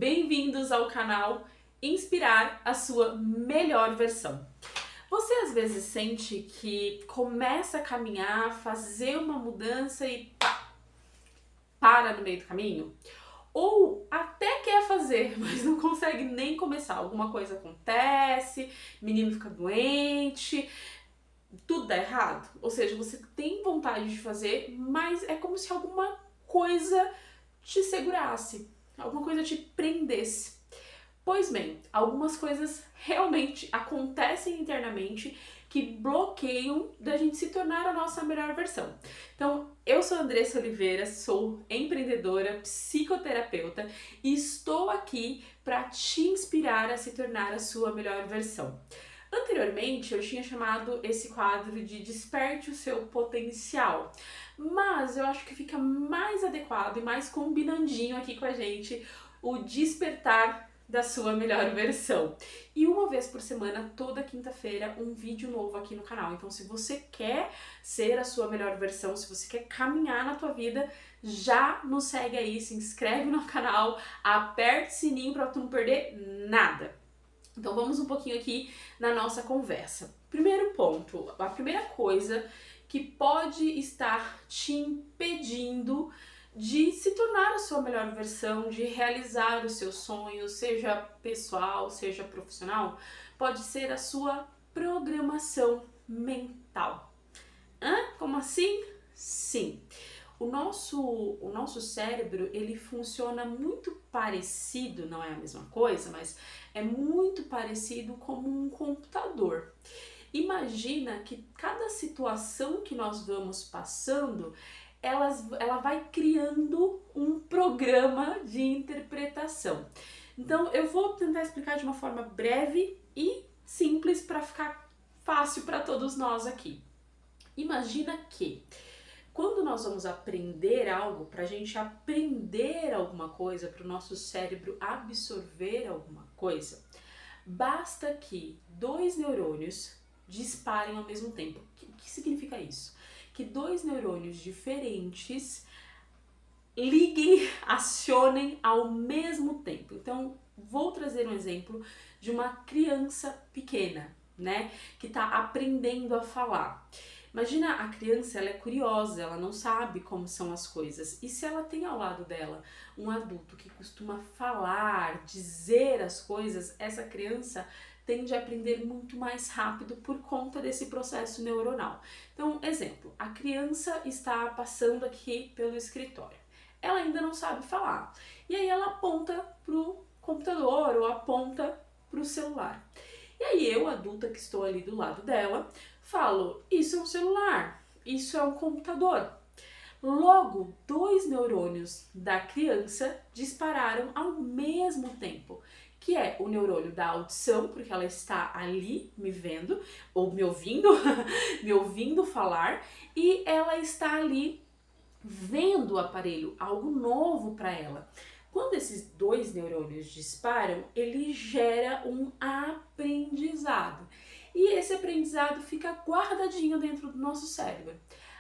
Bem-vindos ao canal Inspirar a Sua Melhor Versão. Você às vezes sente que começa a caminhar, fazer uma mudança e para no meio do caminho? Ou até quer fazer, mas não consegue nem começar. Alguma coisa acontece, menino fica doente, tudo dá errado. Ou seja, você tem vontade de fazer, mas é como se alguma coisa te segurasse, alguma coisa te prendesse. Pois bem, algumas coisas realmente acontecem internamente que bloqueiam da gente se tornar a nossa melhor versão. Então, eu sou a Andressa Oliveira, sou empreendedora, psicoterapeuta e estou aqui para te inspirar a se tornar a sua melhor versão. Anteriormente, eu tinha chamado esse quadro de Desperte o Seu Potencial, mas eu acho que fica mais adequado e mais combinandinho aqui com a gente o Despertar da Sua Melhor Versão. E uma vez por semana, toda quinta-feira, um vídeo novo aqui no canal. Então, se você quer ser a sua melhor versão, se você quer caminhar na tua vida, já nos segue aí, se inscreve no canal, aperta o sininho para tu não perder nada. Então vamos um pouquinho aqui na nossa conversa. Primeiro ponto, a primeira coisa que pode estar te impedindo de se tornar a sua melhor versão, de realizar os seus sonhos, seja pessoal, seja profissional, pode ser a sua programação mental. Como assim? Sim. O nosso cérebro, ele funciona muito parecido, não é a mesma coisa, mas é muito parecido como um computador. Imagina que cada situação que nós vamos passando, ela vai criando um programa de interpretação. Então, eu vou tentar explicar de uma forma breve e simples para ficar fácil para todos nós aqui. Imagina que quando nós vamos aprender algo, para a gente aprender alguma coisa, para o nosso cérebro absorver alguma coisa, basta que dois neurônios disparem ao mesmo tempo. O que significa isso? Que dois neurônios diferentes liguem, acionem ao mesmo tempo. Então, vou trazer um exemplo de uma criança pequena, né, que está aprendendo a falar. Imagina, a criança, ela é curiosa, ela não sabe como são as coisas. E se ela tem ao lado dela um adulto que costuma falar, dizer as coisas, essa criança tende a aprender muito mais rápido por conta desse processo neuronal. Então, exemplo, a criança está passando aqui pelo escritório. Ela ainda não sabe falar. E aí ela aponta pro computador ou aponta pro celular. E aí eu, adulta que estou ali do lado dela, falo, isso é um celular, isso é um computador. Logo, dois neurônios da criança dispararam ao mesmo tempo, que é o neurônio da audição, porque ela está ali me vendo, ou me ouvindo, me ouvindo falar, e ela está ali vendo o aparelho, algo novo para ela. Quando esses dois neurônios disparam, ele gera um aprendizado. E esse aprendizado fica guardadinho dentro do nosso cérebro.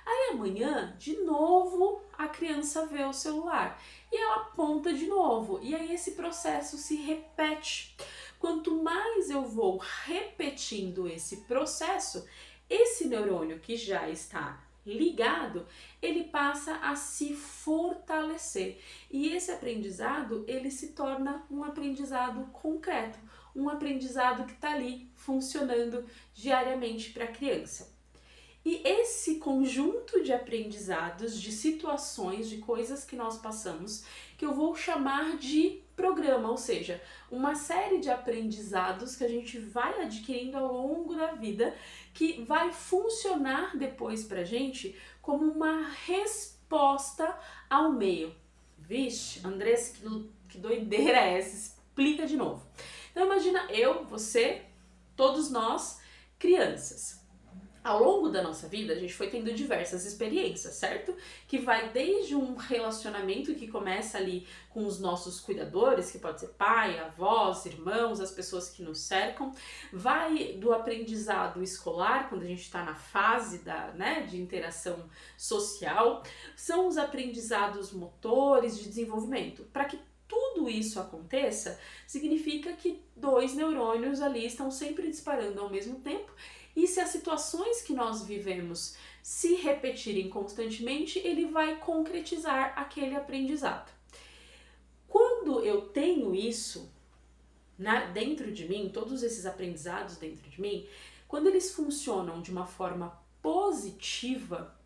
Aí amanhã, de novo, a criança vê o celular e ela aponta de novo. E aí esse processo se repete. Quanto mais eu vou repetindo esse processo, esse neurônio que já está ligado, ele passa a se fortalecer. E esse aprendizado, ele se torna um aprendizado concreto, um aprendizado que está ali funcionando diariamente para a criança. E esse conjunto de aprendizados, de situações, de coisas que nós passamos, que eu vou chamar de programa, ou seja, uma série de aprendizados que a gente vai adquirindo ao longo da vida, que vai funcionar depois pra gente como uma resposta ao meio. Vixe, Andressa, que doideira é essa? Explica de novo. Então imagina eu, você, todos nós, crianças. Ao longo da nossa vida, a gente foi tendo diversas experiências, certo? Que vai desde um relacionamento que começa ali com os nossos cuidadores, que pode ser pai, avós, irmãos, as pessoas que nos cercam, vai do aprendizado escolar, quando a gente está na fase de interação social, são os aprendizados motores de desenvolvimento, para que tudo quando isso aconteça, significa que dois neurônios ali estão sempre disparando ao mesmo tempo, e se as situações que nós vivemos se repetirem constantemente, ele vai concretizar aquele aprendizado. Quando eu tenho isso dentro de mim, todos esses aprendizados dentro de mim, quando eles funcionam de uma forma positiva,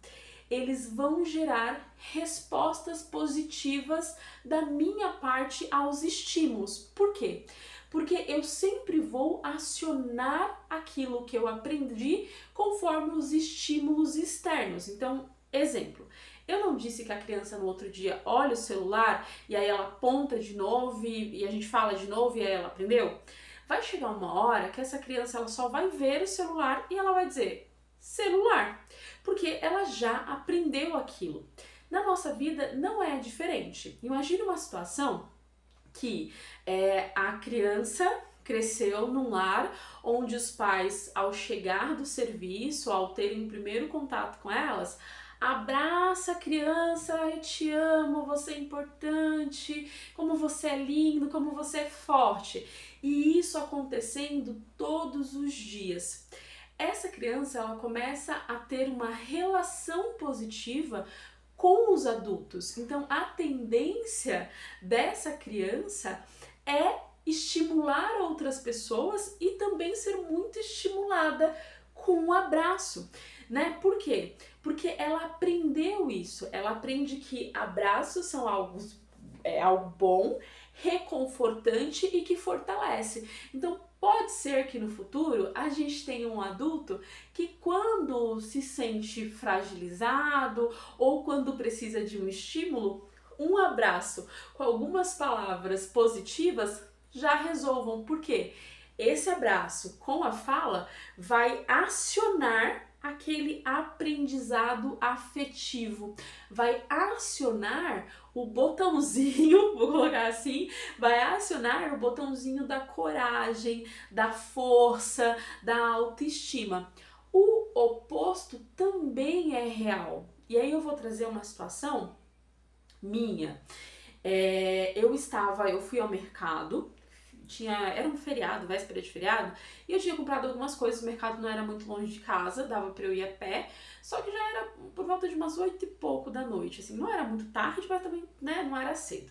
eles vão gerar respostas positivas da minha parte aos estímulos. Por quê? Porque eu sempre vou acionar aquilo que eu aprendi conforme os estímulos externos. Então, exemplo, eu não disse que a criança no outro dia olha o celular e aí ela aponta de novo e a gente fala de novo e aí ela aprendeu? Vai chegar uma hora que essa criança ela só vai ver o celular e ela vai dizer celular, porque ela já aprendeu aquilo. Na nossa vida não é diferente. Imagine uma situação que a criança cresceu num lar onde os pais, ao chegar do serviço, ao terem o primeiro contato com elas, abraça a criança, eu te amo, você é importante, como você é lindo, como você é forte. E isso acontecendo todos os dias. Essa criança ela começa a ter uma relação positiva com os adultos. Então a tendência dessa criança é estimular outras pessoas e também ser muito estimulada com um abraço, né? Por quê? Porque ela aprendeu isso, ela aprende que abraços são algo bom, reconfortante e que fortalece. Então pode ser que no futuro a gente tenha um adulto que quando se sente fragilizado ou quando precisa de um estímulo, um abraço com algumas palavras positivas já resolvam. Por quê? Esse abraço com a fala vai acionar aquele aprendizado afetivo, vai acionar o botãozinho, vou colocar assim, vai acionar o botãozinho da coragem, da força, da autoestima. O oposto também é real. E aí eu vou trazer uma situação minha. Eu fui ao mercado, era um feriado, véspera de feriado, e eu tinha comprado algumas coisas, o mercado não era muito longe de casa, dava pra eu ir a pé, só que já era por volta de umas 8 e pouco da noite, assim, não era muito tarde, mas também, né, não era cedo.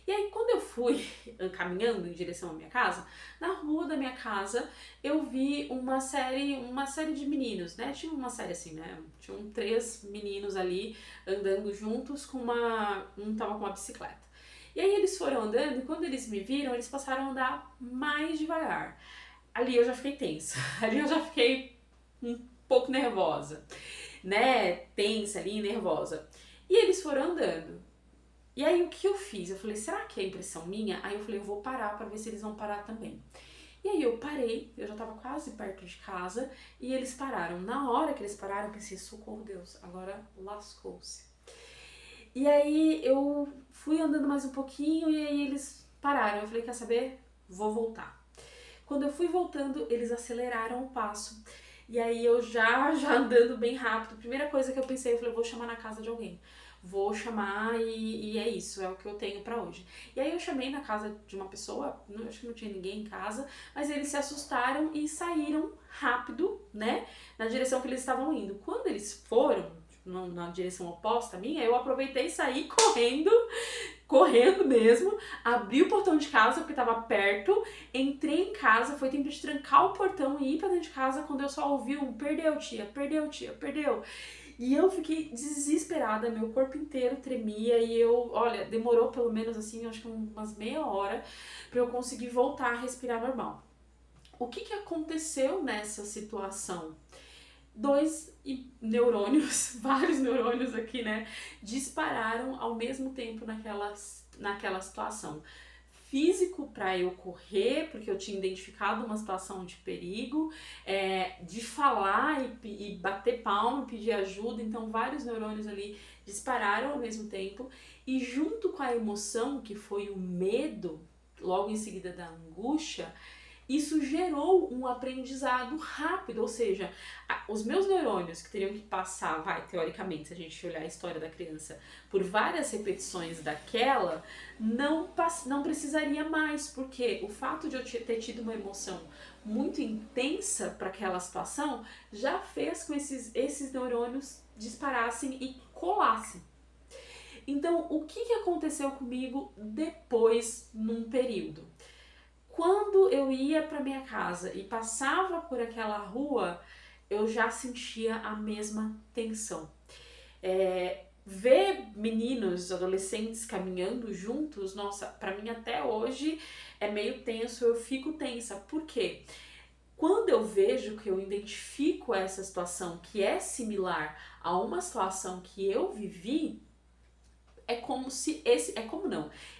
E aí, quando eu fui caminhando em direção à minha casa, na rua da minha casa, eu vi uma série de meninos, né, tinha uma série assim, né, tinham 3 meninos ali andando juntos um tava com uma bicicleta. E aí eles foram andando e quando eles me viram, eles passaram a andar mais devagar. Ali eu já fiquei tensa, ali eu já fiquei um pouco nervosa, né? Tensa ali, nervosa. E eles foram andando. E aí o que eu fiz? Eu falei, será que é impressão minha? Aí eu falei, eu vou parar pra ver se eles vão parar também. E aí eu parei, eu já tava quase perto de casa e eles pararam. Na hora que eles pararam, eu pensei, socorro Deus, agora lascou-se. E aí eu fui andando mais um pouquinho e aí eles pararam. Eu falei, quer saber? Vou voltar. Quando eu fui voltando, eles aceleraram o passo. E aí eu já andando bem rápido, primeira coisa que eu pensei, eu falei, eu vou chamar na casa de alguém. Vou chamar e é isso, é o que eu tenho pra hoje. E aí eu chamei na casa de uma pessoa, acho que não tinha ninguém em casa, mas eles se assustaram e saíram rápido, né, na direção que eles estavam indo. Quando eles foram na direção oposta à minha, eu aproveitei e saí correndo mesmo, abri o portão de casa porque tava perto, entrei em casa, foi tempo de trancar o portão e ir pra dentro de casa quando eu só ouvi perdeu tia, perdeu tia, perdeu. E eu fiquei desesperada, meu corpo inteiro tremia e olha, demorou pelo menos assim, acho que umas meia hora pra eu conseguir voltar a respirar normal. O que aconteceu nessa situação? 2 neurônios, vários neurônios aqui, né, dispararam ao mesmo tempo naquela situação. Físico para eu correr, porque eu tinha identificado uma situação de perigo, de falar e bater palma, pedir ajuda, então vários neurônios ali dispararam ao mesmo tempo, e junto com a emoção, que foi o medo, logo em seguida da angústia, isso gerou um aprendizado rápido, ou seja, os meus neurônios que teriam que passar, teoricamente, se a gente olhar a história da criança, por várias repetições daquela, não precisaria mais, porque o fato de eu ter tido uma emoção muito intensa para aquela situação já fez com esses neurônios disparassem e colassem. Então, o que aconteceu comigo depois, num período? Quando eu ia para minha casa e passava por aquela rua, eu já sentia a mesma tensão. Ver meninos, adolescentes caminhando juntos, nossa, para mim até hoje é meio tenso, eu fico tensa. Por quê? Quando eu vejo que eu identifico essa situação que é similar a uma situação que eu vivi,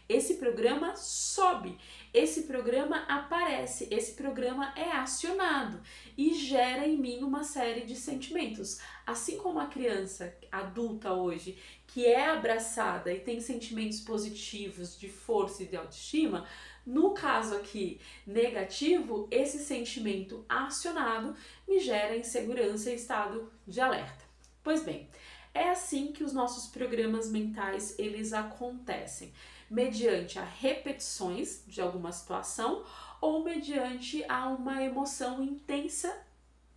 esse programa sobe, esse programa aparece, esse programa é acionado e gera em mim uma série de sentimentos. Assim como a criança adulta hoje, que é abraçada e tem sentimentos positivos de força e de autoestima, no caso aqui negativo, esse sentimento acionado me gera insegurança e estado de alerta. Pois bem, é assim que os nossos programas mentais eles acontecem, mediante a repetições de alguma situação ou mediante a uma emoção intensa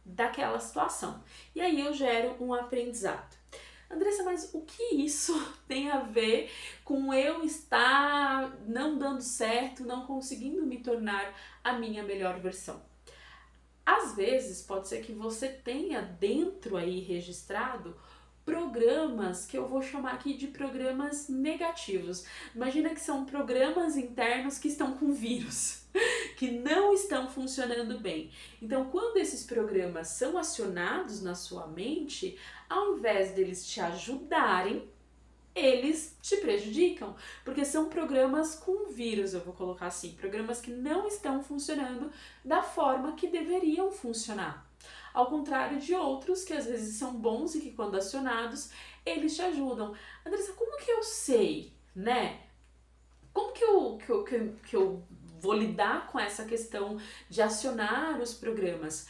daquela situação. E aí eu gero um aprendizado. Andressa, mas o que isso tem a ver com eu estar não dando certo, não conseguindo me tornar a minha melhor versão? Às vezes pode ser que você tenha dentro aí registrado programas que eu vou chamar aqui de programas negativos. Imagina que são programas internos que estão com vírus, que não estão funcionando bem. Então, quando esses programas são acionados na sua mente, ao invés deles te ajudarem, eles te prejudicam, porque são programas com vírus, eu vou colocar assim, programas que não estão funcionando da forma que deveriam funcionar. Ao contrário de outros que às vezes são bons e que quando acionados, eles te ajudam. Andressa, como que eu sei, né? Como que eu vou lidar com essa questão de acionar os programas?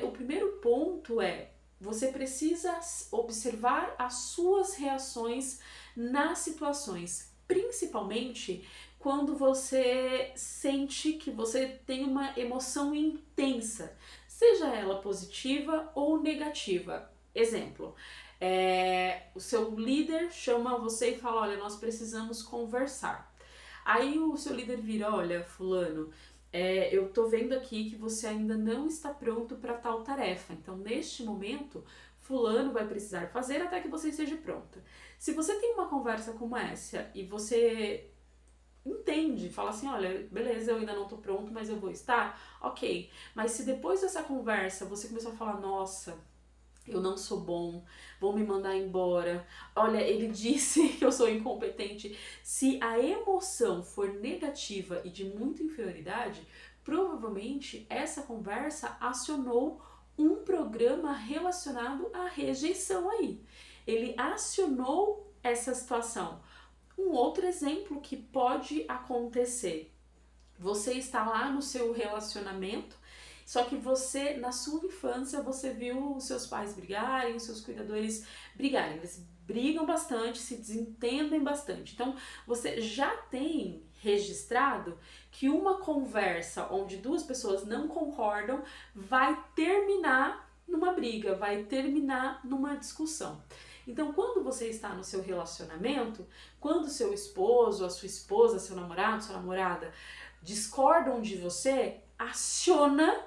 O primeiro ponto é você precisa observar as suas reações nas situações, principalmente quando você sente que você tem uma emoção intensa, seja ela positiva ou negativa. Exemplo, o seu líder chama você e fala, olha, nós precisamos conversar. Aí o seu líder vira, olha, fulano, eu tô vendo aqui que você ainda não está pronto para tal tarefa. Então, neste momento, fulano vai precisar fazer até que você esteja pronta. Se você tem uma conversa como essa e você entende, fala assim, olha, beleza, eu ainda não tô pronto, mas eu vou estar, ok. Mas se depois dessa conversa você começou a falar, nossa, eu não sou bom, vou me mandar embora, olha, ele disse que eu sou incompetente. Se a emoção for negativa e de muita inferioridade, provavelmente essa conversa acionou um programa relacionado à rejeição aí. Ele acionou essa situação. Um outro exemplo que pode acontecer, você está lá no seu relacionamento, só que você, na sua infância, você viu os seus pais brigarem, os seus cuidadores brigarem. Eles brigam bastante, se desentendem bastante. Então, você já tem registrado que uma conversa onde duas pessoas não concordam vai terminar numa briga, vai terminar numa discussão. Então, quando você está no seu relacionamento, quando seu esposo, a sua esposa, seu namorado, sua namorada discordam de você, aciona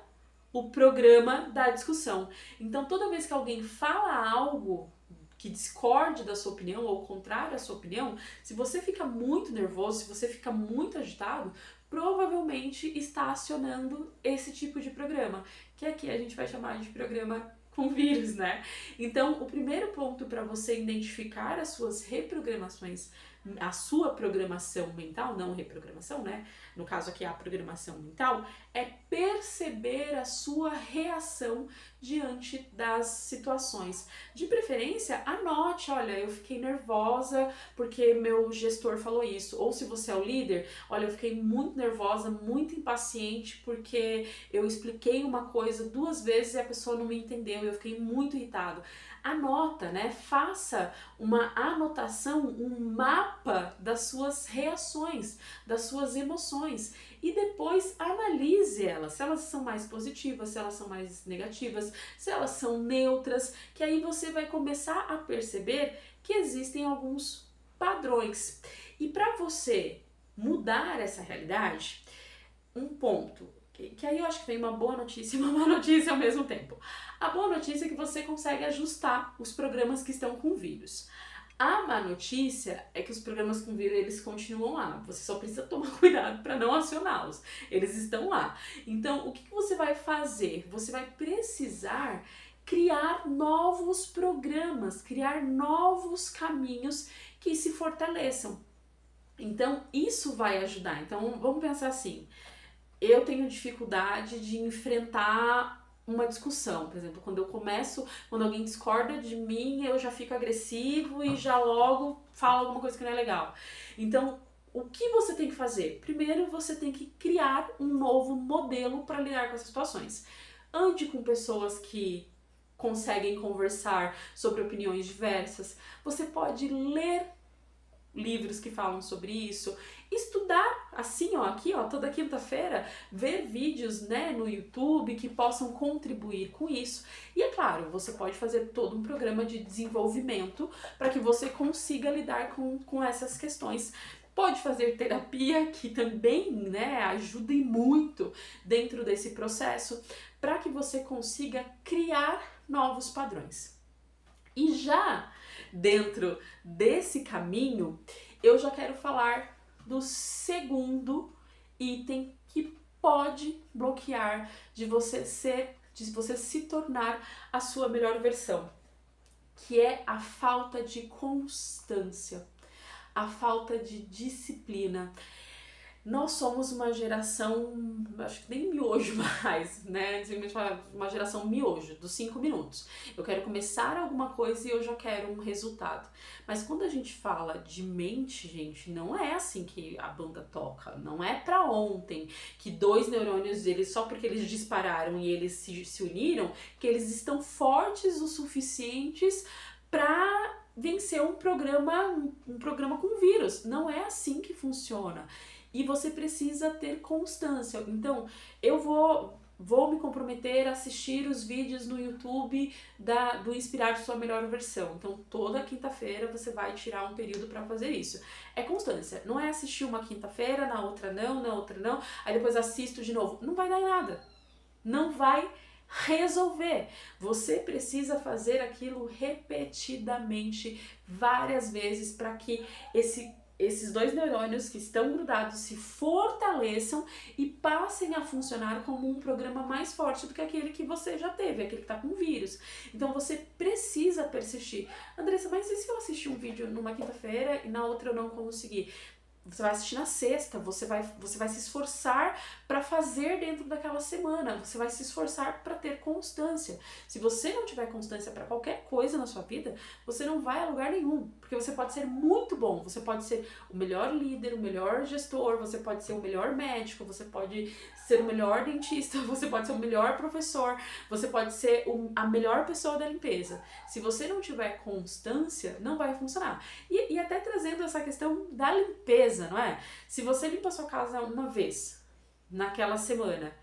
o programa da discussão. Então, toda vez que alguém fala algo que discorde da sua opinião ou contrário à sua opinião, se você fica muito nervoso, se você fica muito agitado, provavelmente está acionando esse tipo de programa, que aqui a gente vai chamar de programa com vírus, né? Então, o primeiro ponto para você identificar as suas reprogramações a sua programação mental, não reprogramação, né? No caso aqui a programação mental, é perceber a sua reação diante das situações. De preferência, anote, olha, eu fiquei nervosa porque meu gestor falou isso. Ou se você é o líder, olha, eu fiquei muito nervosa, muito impaciente porque eu expliquei uma coisa 2 vezes e a pessoa não me entendeu, eu fiquei muito irritado. Anota, né? Faça uma anotação, um mapa das suas reações, das suas emoções e depois analise elas, se elas são mais positivas, se elas são mais negativas, se elas são neutras, que aí você vai começar a perceber que existem alguns padrões. E para você mudar essa realidade, um ponto que aí eu acho que vem uma boa notícia e uma má notícia ao mesmo tempo. A boa notícia é que você consegue ajustar os programas que estão com vírus. A má notícia é que os programas com vírus, eles continuam lá. Você só precisa tomar cuidado para não acioná-los. Eles estão lá. Então, o que você vai fazer? Você vai precisar criar novos programas, criar novos caminhos que se fortaleçam. Então, isso vai ajudar. Então, vamos pensar assim. Eu tenho dificuldade de enfrentar uma discussão, por exemplo, quando alguém discorda de mim, eu já fico agressivo e já logo falo alguma coisa que não é legal. Então, o que você tem que fazer? Primeiro, você tem que criar um novo modelo para lidar com essas situações. Ande com pessoas que conseguem conversar sobre opiniões diversas. Você pode ler livros que falam sobre isso, estudar assim, ó, aqui, ó, toda quinta-feira, ver vídeos, né, no YouTube que possam contribuir com isso. E é claro, você pode fazer todo um programa de desenvolvimento para que você consiga lidar com essas questões. Pode fazer terapia, que também, né, ajuda e muito dentro desse processo, para que você consiga criar novos padrões. E já dentro desse caminho, eu já quero falar do segundo item que pode bloquear de você se tornar a sua melhor versão, que é a falta de constância, a falta de disciplina. Nós somos uma geração, acho que nem miojo mais, né? Antigamente falava uma geração miojo, dos 5 minutos. Eu quero começar alguma coisa e eu já quero um resultado. Mas quando a gente fala de mente, gente, não é assim que a banda toca. Não é pra ontem que 2 neurônios, eles, só porque eles dispararam e eles se uniram, que eles estão fortes o suficientes pra vencer um programa com vírus. Não é assim que funciona. E você precisa ter constância. Então, eu vou me comprometer a assistir os vídeos no YouTube do Inspirar Sua Melhor Versão. Então, toda quinta-feira você vai tirar um período para fazer isso. É constância. Não é assistir uma quinta-feira, na outra não, aí depois assisto de novo. Não vai dar em nada. Não vai resolver. Você precisa fazer aquilo repetidamente, várias vezes, para que esses 2 neurônios que estão grudados se fortaleçam e passem a funcionar como um programa mais forte do que aquele que você já teve, aquele que está com vírus. Então você precisa persistir. Andressa, mas e se eu assistir um vídeo numa quinta-feira e na outra eu não conseguir? Você vai assistir na sexta, você vai se esforçar para fazer dentro daquela semana, você vai se esforçar para ter constância. Se você não tiver constância para qualquer coisa na sua vida, você não vai a lugar nenhum, porque você pode ser muito bom, você pode ser o melhor líder, o melhor gestor, você pode ser o melhor médico, você pode ser o melhor dentista, você pode ser o melhor professor, você pode ser a melhor pessoa da limpeza. Se você não tiver constância, não vai funcionar. E até trazendo essa questão da limpeza, não é? Se você limpa a sua casa uma vez naquela semana,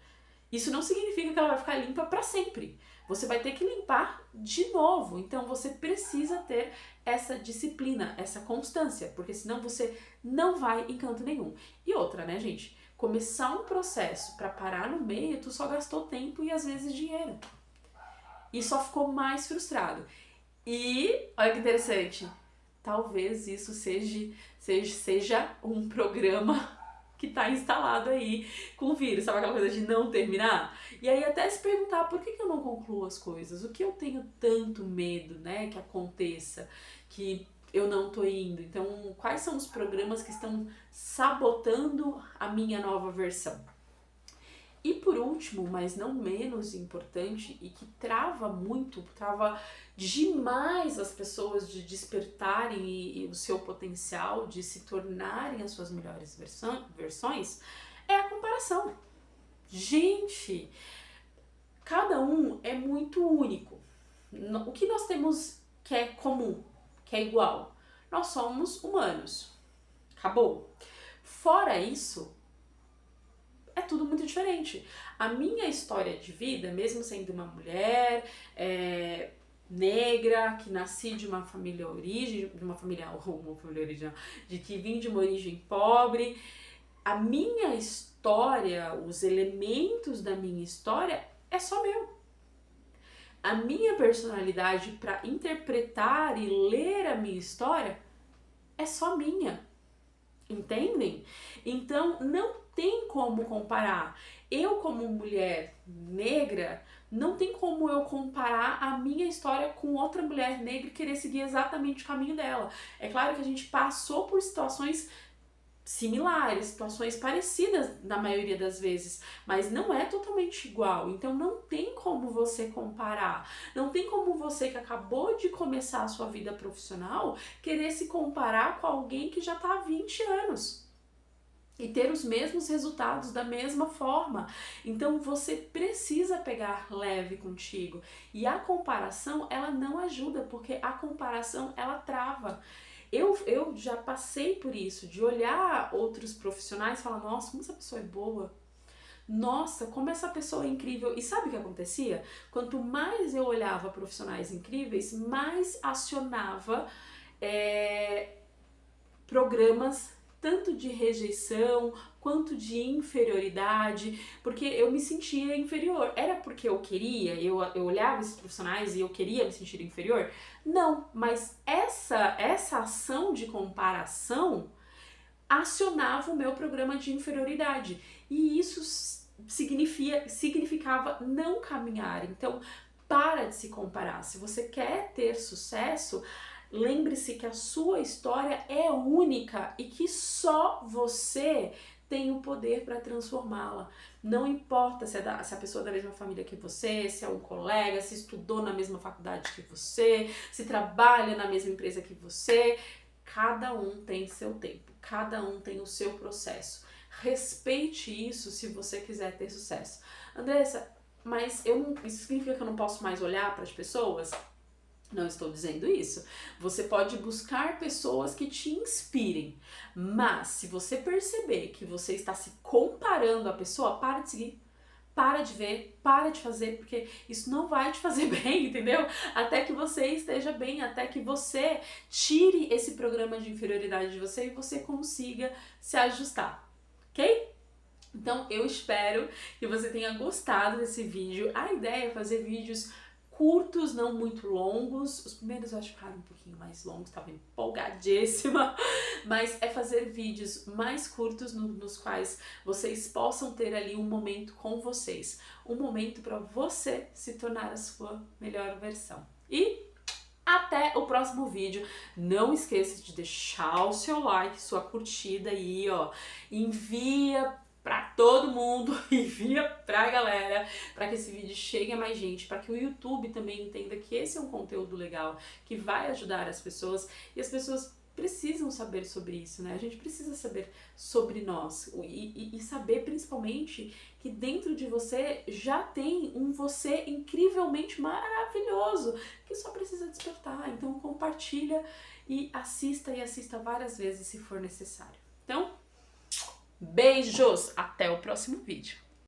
isso não significa que ela vai ficar limpa para sempre. Você vai ter que limpar de novo. Então você precisa ter essa disciplina, essa constância, porque senão você não vai em canto nenhum. E outra, né, gente? Começar um processo para parar no meio, tu só gastou tempo e às vezes dinheiro. E só ficou mais frustrado. E olha que interessante, talvez isso seja um programa que está instalado aí com o vírus, sabe aquela coisa de não terminar? E aí até se perguntar por que eu não concluo as coisas, o que eu tenho tanto medo, né, que aconteça, que eu não tô indo? Então, quais são os programas que estão sabotando a minha nova versão? E por último, mas não menos importante e que trava demais as pessoas de despertarem e o seu potencial, de se tornarem as suas melhores versões, é a comparação. Gente, cada um é muito único. O que nós temos que é comum, que é igual? Nós somos humanos. Acabou. Fora isso, é tudo muito diferente. A minha história de vida, mesmo sendo uma mulher negra, que nasci de uma família original, de que vim de uma origem pobre, a minha história, os elementos da minha história é só meu. A minha personalidade para interpretar e ler a minha história é só minha. Entendem? Então não tem como comparar. Eu, como mulher negra, não tem como eu comparar a minha história com outra mulher negra e querer seguir exatamente o caminho dela. É claro que a gente passou por situações similares, situações parecidas na maioria das vezes, mas não é totalmente igual, então não tem como você comparar, não tem como você que acabou de começar a sua vida profissional querer se comparar com alguém que já está há 20 anos e ter os mesmos resultados da mesma forma. Então você precisa pegar leve contigo, e a comparação ela não ajuda, porque a comparação ela trava. Eu já passei por isso, de olhar outros profissionais e falar, nossa, como essa pessoa é boa, nossa, como essa pessoa é incrível. E sabe o que acontecia? Quanto mais eu olhava profissionais incríveis, mais acionava programas tanto de rejeição quanto de inferioridade, porque eu me sentia inferior. Era porque eu queria, eu olhava esses profissionais e eu queria me sentir inferior? Não, mas essa ação de comparação acionava o meu programa de inferioridade, e isso significava não caminhar. Então, para de se comparar. Se você quer ter sucesso, lembre-se que a sua história é única e que só você tem o poder para transformá-la. Não importa se a pessoa é da mesma família que você, se é um colega, se estudou na mesma faculdade que você, se trabalha na mesma empresa que você, cada um tem seu tempo, cada um tem o seu processo. Respeite isso se você quiser ter sucesso. Andressa, mas isso significa que eu não posso mais olhar para as pessoas? Não estou dizendo isso. Você pode buscar pessoas que te inspirem, mas se você perceber que você está se comparando à pessoa, para de seguir, para de ver, para de fazer, porque isso não vai te fazer bem, entendeu? Até que você esteja bem, até que você tire esse programa de inferioridade de você e você consiga se ajustar, ok? Então eu espero que você tenha gostado desse vídeo. A ideia é fazer vídeos curtos, não muito longos. Os primeiros eu acho que ficaram um pouquinho mais longos, estava empolgadíssima, mas é fazer vídeos mais curtos nos quais vocês possam ter ali um momento com vocês, um momento para você se tornar a sua melhor versão. E até o próximo vídeo. Não esqueça de deixar o seu like, sua curtida aí, ó. Envia pra todo mundo, envia pra galera, pra que esse vídeo chegue a mais gente, pra que o YouTube também entenda que esse é um conteúdo legal, que vai ajudar as pessoas, e as pessoas precisam saber sobre isso, né? A gente precisa saber sobre nós e saber principalmente que dentro de você já tem um você incrivelmente maravilhoso, que só precisa despertar. Então compartilha e assista várias vezes se for necessário. Então, beijos! Até o próximo vídeo.